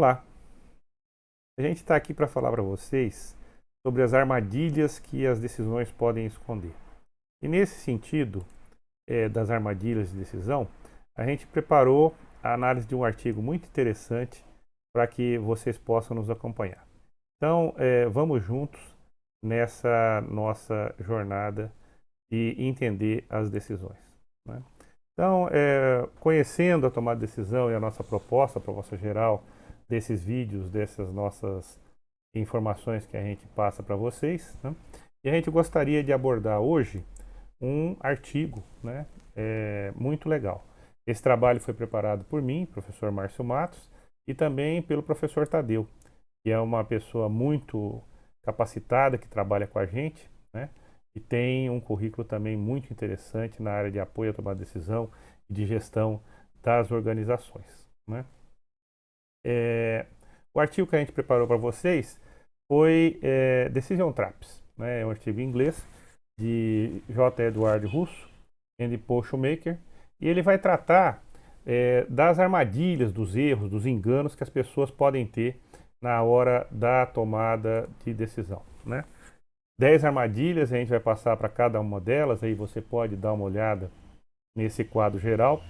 Olá, a gente está aqui para falar para vocês sobre as armadilhas que as decisões podem esconder. E nesse sentido, das armadilhas de decisão, a gente preparou a análise de um artigo muito interessante para que vocês possam nos acompanhar. Então, vamos juntos nessa nossa jornada de entender as decisões, né? Então, conhecendo a tomada de decisão e a nossa proposta geral desses vídeos, dessas nossas informações que a gente passa para vocês, né? E a gente gostaria de abordar hoje um artigo, né, muito legal. Esse trabalho foi preparado por mim, professor Márcio Matos, e também pelo professor Tadeu, que é uma pessoa muito capacitada, que trabalha com a gente, né? E tem um currículo também muito interessante na área de apoio à tomada de decisão e de gestão das organizações, né? O artigo que a gente preparou para vocês foi Decision Traps, né? É um artigo em inglês de J. Edward Russo e Paul Shoemaker, e ele vai tratar das armadilhas, dos erros, dos enganos que as pessoas podem ter na hora da tomada de decisão, né? 10 armadilhas, a gente vai passar para cada uma delas, aí você pode dar uma olhada nesse quadro geral,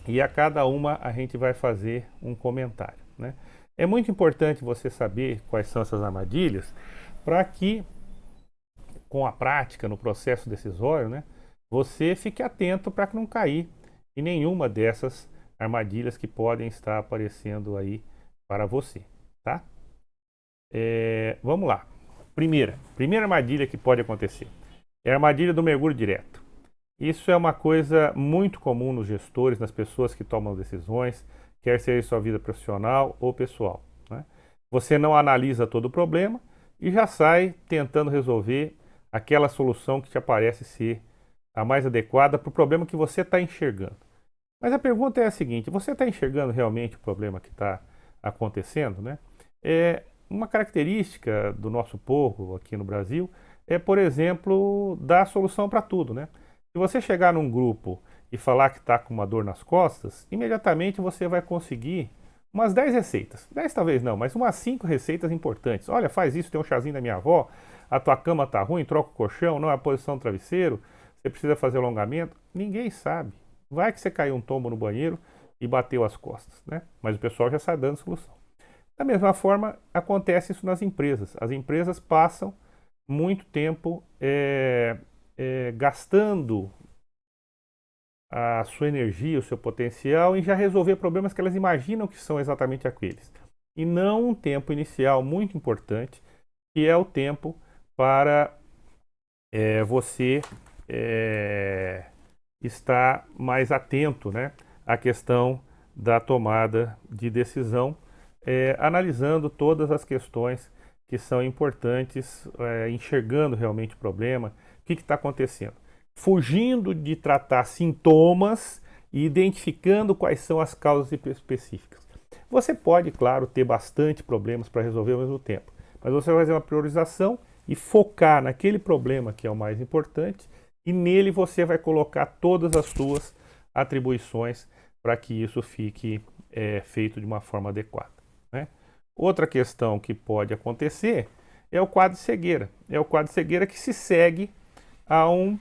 e a cada uma a gente vai fazer um comentário, né? É muito importante você saber quais são essas armadilhas, para que, com a prática, no processo decisório, né, você fique atento para não cair em nenhuma dessas armadilhas que podem estar aparecendo aí para você, tá? Vamos lá. Primeira armadilha que pode acontecer é a armadilha do mergulho direto. Isso é uma coisa muito comum nos gestores, nas pessoas que tomam decisões, quer seja em sua vida profissional ou pessoal, né? Você não analisa todo o problema e já sai tentando resolver aquela solução que te aparece ser a mais adequada para o problema que você está enxergando. Mas a pergunta é a seguinte: você está enxergando realmente o problema que está acontecendo, né? Uma característica do nosso povo aqui no Brasil é, por exemplo, dar solução para tudo, né? Se você chegar num grupo e falar que está com uma dor nas costas, imediatamente você vai conseguir umas 10 receitas. 10 talvez não, mas umas 5 receitas importantes. Olha, faz isso, tem um chazinho da minha avó, a tua cama está ruim, troca o colchão, não é a posição do travesseiro, você precisa fazer alongamento. Ninguém sabe. Vai que você caiu um tombo no banheiro e bateu as costas, né? Mas o pessoal já sai dando solução. Da mesma forma, acontece isso nas empresas. As empresas passam muito tempo gastando a sua energia, o seu potencial em já resolver problemas que elas imaginam que são exatamente aqueles. E não um tempo inicial muito importante, que é o tempo para você estar mais atento, né, à questão da tomada de decisão, analisando todas as questões que são importantes, enxergando realmente o problema, o que está acontecendo. Fugindo de tratar sintomas e identificando quais são as causas específicas. Você pode, claro, ter bastante problemas para resolver ao mesmo tempo, mas você vai fazer uma priorização e focar naquele problema que é o mais importante, e nele você vai colocar todas as suas atribuições para que isso fique feito de uma forma adequada, né? Outra questão que pode acontecer é o quadro de cegueira. É o quadro de cegueira que se segue a uma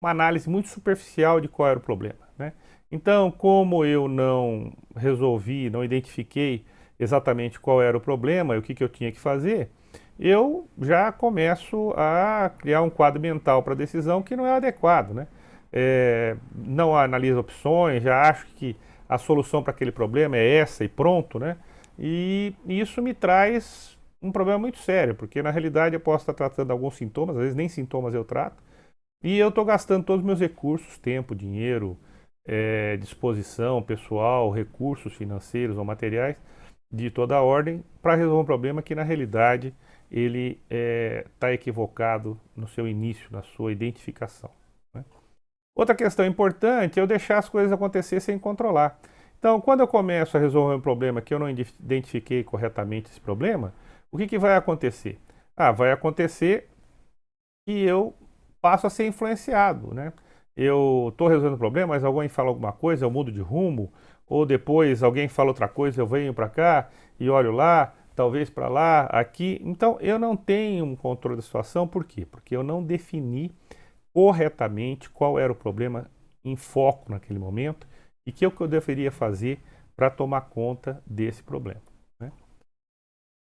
análise muito superficial de qual era o problema, né? Então, como eu não resolvi, não identifiquei exatamente qual era o problema e o que eu tinha que fazer, eu já começo a criar um quadro mental para a decisão que não é adequado, né? Não analiso opções, já acho que a solução para aquele problema é essa e pronto, né? E isso me traz um problema muito sério, porque na realidade eu posso estar tratando alguns sintomas, às vezes nem sintomas eu trato, e eu estou gastando todos os meus recursos, tempo, dinheiro, disposição pessoal, recursos financeiros ou materiais de toda a ordem para resolver um problema que na realidade ele está equivocado no seu início, na sua identificação, né? Outra questão importante é eu deixar as coisas acontecer sem controlar. Então, quando eu começo a resolver um problema que eu não identifiquei corretamente esse problema, o que vai acontecer? Vai acontecer que eu passo a ser influenciado, né? Eu estou resolvendo o problema, mas alguém fala alguma coisa, eu mudo de rumo, ou depois alguém fala outra coisa, eu venho para cá e olho lá, talvez para lá, aqui. Então eu não tenho um controle da situação, por quê? Porque eu não defini corretamente qual era o problema em foco naquele momento e que é o que eu deveria fazer para tomar conta desse problema, né?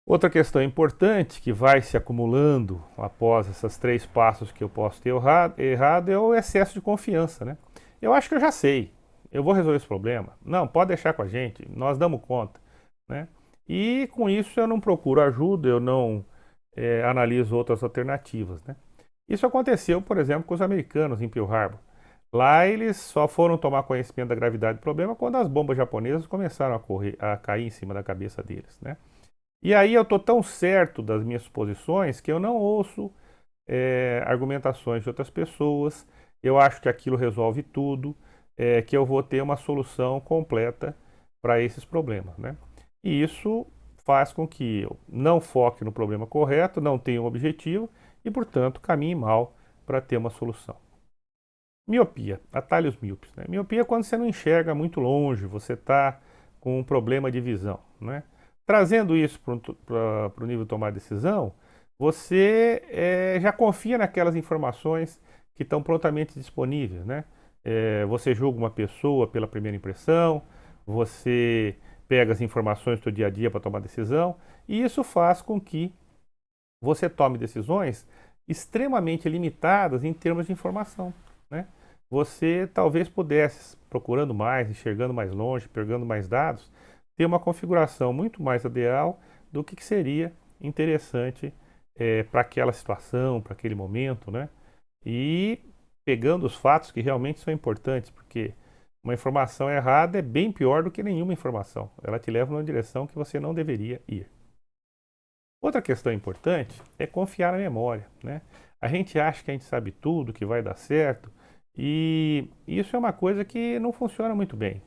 Outra questão importante que vai se acumulando após esses 3 passos que eu posso ter errado é o excesso de confiança, né? Eu acho que eu já sei, eu vou resolver esse problema. Não, pode deixar com a gente, nós damos conta, né? E com isso eu não procuro ajuda, eu não analiso outras alternativas, né? Isso aconteceu, por exemplo, com os americanos em Pearl Harbor. Lá eles só foram tomar conhecimento da gravidade do problema quando as bombas japonesas começaram a cair em cima da cabeça deles, né? E aí eu estou tão certo das minhas suposições que eu não ouço argumentações de outras pessoas. Eu acho que aquilo resolve tudo, que eu vou ter uma solução completa para esses problemas, né? E isso faz com que eu não foque no problema correto, não tenha um objetivo e, portanto, caminhe mal para ter uma solução. Miopia, atalhos míopes, né? Miopia é quando você não enxerga muito longe, você está com um problema de visão, né? Trazendo isso para o nível de tomar decisão, você já confia naquelas informações que estão prontamente disponíveis, né? Você julga uma pessoa pela primeira impressão, você pega as informações do seu dia a dia para tomar decisão, e isso faz com que você tome decisões extremamente limitadas em termos de informação, né? Você talvez pudesse, procurando mais, enxergando mais longe, pegando mais dados, ter uma configuração muito mais ideal do que seria interessante para aquela situação, para aquele momento, né? E pegando os fatos que realmente são importantes, porque uma informação errada é bem pior do que nenhuma informação. Ela te leva numa direção que você não deveria ir. Outra questão importante é confiar na memória, né? A gente acha que a gente sabe tudo, que vai dar certo, e isso é uma coisa que não funciona muito bem,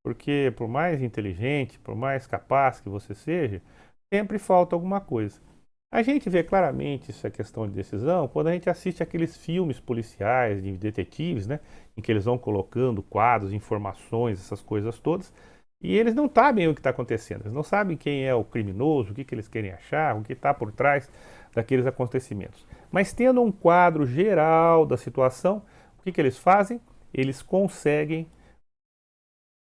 porque por mais inteligente, por mais capaz que você seja, sempre falta alguma coisa. A gente vê claramente essa questão de decisão quando a gente assiste aqueles filmes policiais de detetives, né, em que eles vão colocando quadros, informações, essas coisas todas, e eles não sabem o que está acontecendo, eles não sabem quem é o criminoso, o que eles querem achar, o que está por trás daqueles acontecimentos. Mas tendo um quadro geral da situação, o que eles fazem? Eles conseguem,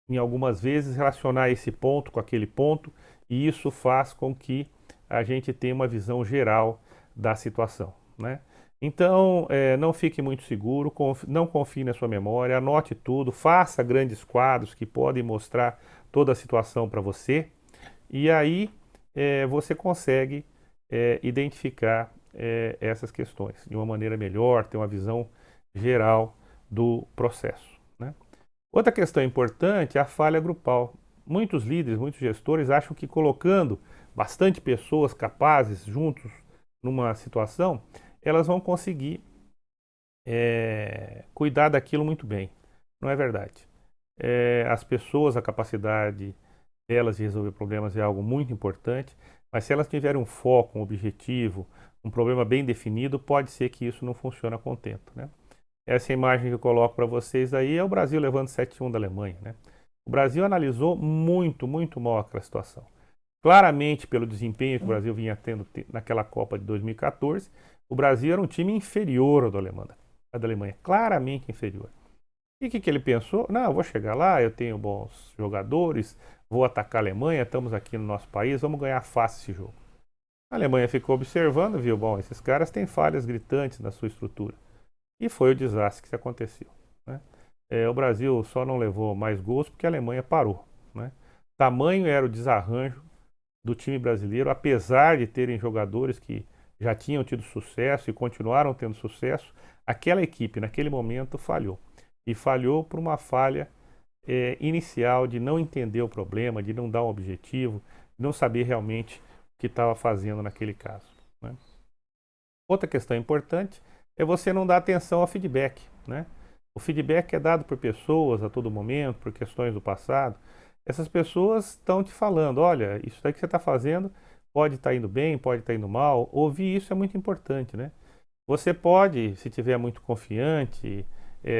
em algumas vezes, relacionar esse ponto com aquele ponto, e isso faz com que a gente tenha uma visão geral da situação, né? Então, não fique muito seguro, não confie na sua memória, anote tudo, faça grandes quadros que podem mostrar toda a situação para você, e aí você consegue identificar essas questões de uma maneira melhor, ter uma visão geral do processo, né? Outra questão importante é a falha grupal. Muitos líderes, muitos gestores acham que colocando bastante pessoas capazes juntos numa situação, elas vão conseguir cuidar daquilo muito bem. Não é verdade. As pessoas, a capacidade delas de resolver problemas é algo muito importante, mas se elas tiverem um foco, um objetivo, um problema bem definido, pode ser que isso não funcione a contento, né? Essa imagem que eu coloco para vocês aí é o Brasil levando 7-1 da Alemanha, né? O Brasil analisou muito, muito mal aquela situação. Claramente, pelo desempenho que o Brasil vinha tendo naquela Copa de 2014, o Brasil era um time inferior ao da Alemanha, claramente inferior. E o que ele pensou? Não, eu vou chegar lá, eu tenho bons jogadores, vou atacar a Alemanha, estamos aqui no nosso país, vamos ganhar fácil esse jogo. A Alemanha ficou observando, viu, bom, esses caras têm falhas gritantes na sua estrutura. E foi o desastre que aconteceu, né? O Brasil só não levou mais gols porque a Alemanha parou, né? Tamanho era o desarranjo do time brasileiro, apesar de terem jogadores que já tinham tido sucesso e continuaram tendo sucesso, aquela equipe naquele momento falhou. E falhou por uma falha inicial de não entender o problema, de não dar um objetivo, de não saber realmente o que estava fazendo naquele caso, né? Outra questão importante é você não dar atenção ao feedback, né? O feedback é dado por pessoas a todo momento, por questões do passado. Essas pessoas estão te falando, olha, isso aí que você está fazendo pode estar indo bem, pode estar indo mal. Ouvir isso é muito importante, né? Você pode, se tiver muito confiante,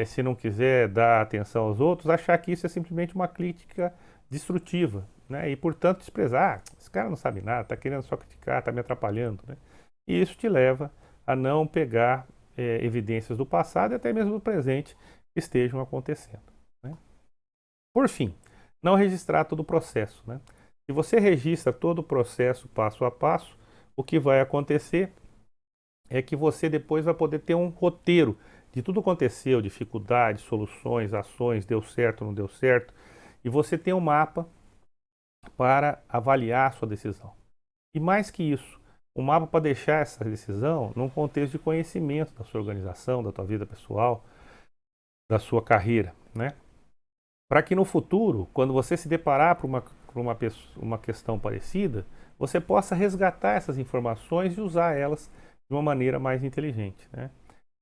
se não quiser dar atenção aos outros, achar que isso é simplesmente uma crítica destrutiva, né? E, portanto, desprezar. Esse cara não sabe nada, está querendo só criticar, está me atrapalhando, né? E isso te leva a não pegar evidências do passado e até mesmo do presente que estejam acontecendo, né? Por fim, não registrar todo o processo, né? Se você registra todo o processo passo a passo, o que vai acontecer é que você depois vai poder ter um roteiro de tudo que aconteceu, dificuldades, soluções, ações, deu certo, não deu certo, e você tem um mapa para avaliar a sua decisão. E mais que isso, um mapa para deixar essa decisão num contexto de conhecimento da sua organização, da tua vida pessoal, da sua carreira, né? Para que no futuro, quando você se deparar uma questão parecida, você possa resgatar essas informações e usar elas de uma maneira mais inteligente, né?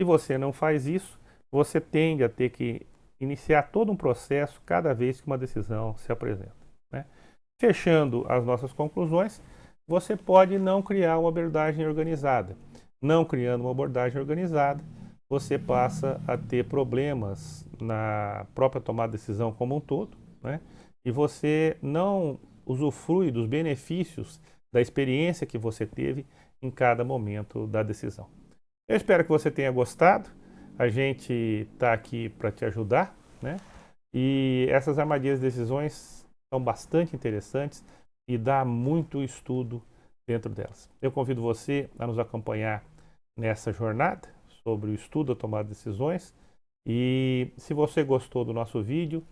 Se você não faz isso, você tende a ter que iniciar todo um processo cada vez que uma decisão se apresenta, né? Fechando as nossas conclusões, você pode não criar uma abordagem organizada. Não criando uma abordagem organizada, você passa a ter problemas na própria tomada de decisão como um todo, né? E você não usufrui dos benefícios da experiência que você teve em cada momento da decisão. Eu espero que você tenha gostado. A gente está aqui para te ajudar, né? E essas armadilhas de decisões são bastante interessantes e dá muito estudo dentro delas. Eu convido você a nos acompanhar nessa jornada sobre o estudo da tomada de decisões. E se você gostou do nosso vídeo,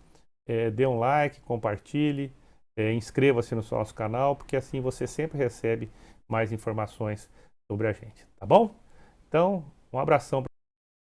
dê um like, compartilhe, inscreva-se no nosso canal, porque assim você sempre recebe mais informações sobre a gente, tá bom? Então, um abração para